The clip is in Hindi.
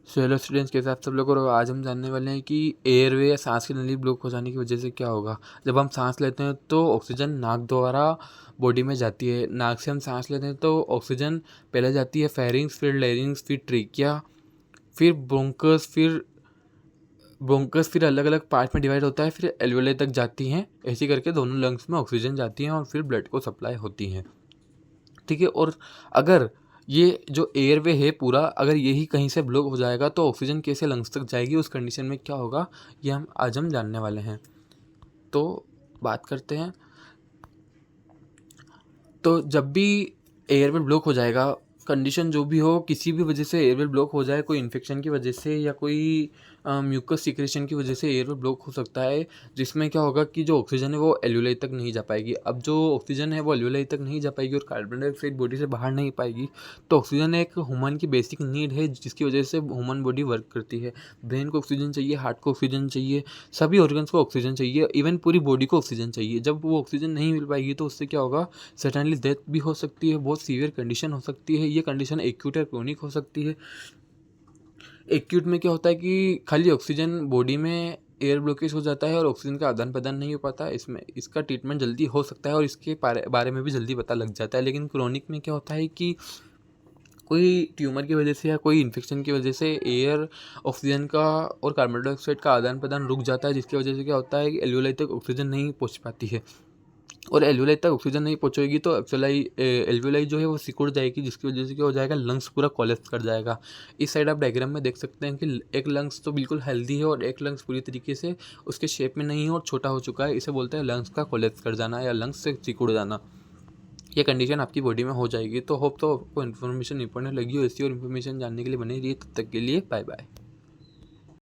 सो हेलो स्टूडेंट्स, कैसे आप सब लोग। और आज हम जानने वाले हैं कि एयरवे या सांस की नली ब्लॉक हो जाने की वजह से क्या होगा। जब हम सांस लेते हैं तो ऑक्सीजन नाक द्वारा बॉडी में जाती है। नाक से हम सांस लेते हैं तो ऑक्सीजन पहले जाती है फेरिंग्स, फिर लेरिंग्स, फिर ट्रिकिया, फिर ब्रोंकस, फिर अलग अलग पार्ट में डिवाइड होता है, फिर एल्वेओलाई तक जाती हैं। ऐसे करके दोनों लंग्स में ऑक्सीजन जाती हैं और फिर ब्लड को सप्लाई होती हैं। ठीक है। और अगर ये जो एयरवे है पूरा, अगर यही कहीं से ब्लॉक हो जाएगा तो ऑक्सीजन कैसे लंग्स तक जाएगी, उस कंडीशन में क्या होगा, ये हम आज जानने वाले हैं। तो बात करते हैं। तो जब भी एयरवे ब्लॉक हो जाएगा, कंडीशन जो भी हो, किसी भी वजह से एयरवे ब्लॉक हो जाए, कोई इन्फेक्शन की वजह से या कोई म्यूकस सिक्रेशन की वजह से एयरवे ब्लॉक हो सकता है, जिसमें क्या होगा कि जो ऑक्सीजन है वो एल्वेओलाई तक नहीं जा पाएगी। अब जो ऑक्सीजन है वो एल्वेओलाई तक नहीं जा पाएगी और कार्बन डाइऑक्साइड बॉडी से बाहर नहीं पाएगी। तो ऑक्सीजन एक ह्यूमन की बेसिक नीड है, जिसकी वजह से ह्यूमन बॉडी वर्क करती है। ब्रेन को ऑक्सीजन चाहिए, हार्ट को ऑक्सीजन चाहिए, सभी ऑर्गन्स को ऑक्सीजन चाहिए, इवन पूरी बॉडी को ऑक्सीजन चाहिए। जब वो ऑक्सीजन नहीं मिल पाएगी तो उससे क्या होगा, सडनली डेथ भी हो सकती है, बहुत सीवियर कंडीशन हो सकती है। ये कंडीशन एक्यूट या क्रोनिक हो सकती है। एक्यूट में क्या होता है कि खाली ऑक्सीजन बॉडी में एयर ब्लॉकेज हो जाता है और ऑक्सीजन का आदान प्रदान नहीं हो पाता। इसमें इसका ट्रीटमेंट जल्दी हो सकता है और इसके बारे में भी जल्दी पता लग जाता है। लेकिन क्रोनिक में क्या होता है कि कोई ट्यूमर की वजह से या कोई इन्फेक्शन की वजह से एयर, ऑक्सीजन का और कार्बन डाइऑक्साइड का आदान प्रदान रुक जाता है, जिसकी वजह से क्या होता है कि एल्वेओलाई तक ऑक्सीजन नहीं पहुंच पाती है। और एल्वेओलाई तक ऑक्सीजन नहीं पहुंचेगी तो एल्वेओलाई जो है वो सिकुड़ जाएगी, जिसकी वजह से क्या हो जाएगा, लंग्स पूरा कोलैप्स कर जाएगा। इस साइड आप डायग्राम में देख सकते हैं कि एक लंग्स तो बिल्कुल हेल्दी है और एक लंग्स पूरी तरीके से उसके शेप में नहीं है और छोटा हो चुका है। इसे बोलते हैं लंग्स का कोलैप्स कर जाना या लंग्स से सिकुड़ जाना। ये कंडीशन आपकी बॉडी में हो जाएगी। तो होप तो आपको इन्फॉर्मेशन इंपॉर्टेंट लगी हो। ऐसी और इन्फॉर्मेशन जानने के लिए बने रहिए। तब तक के लिए बाय बाय।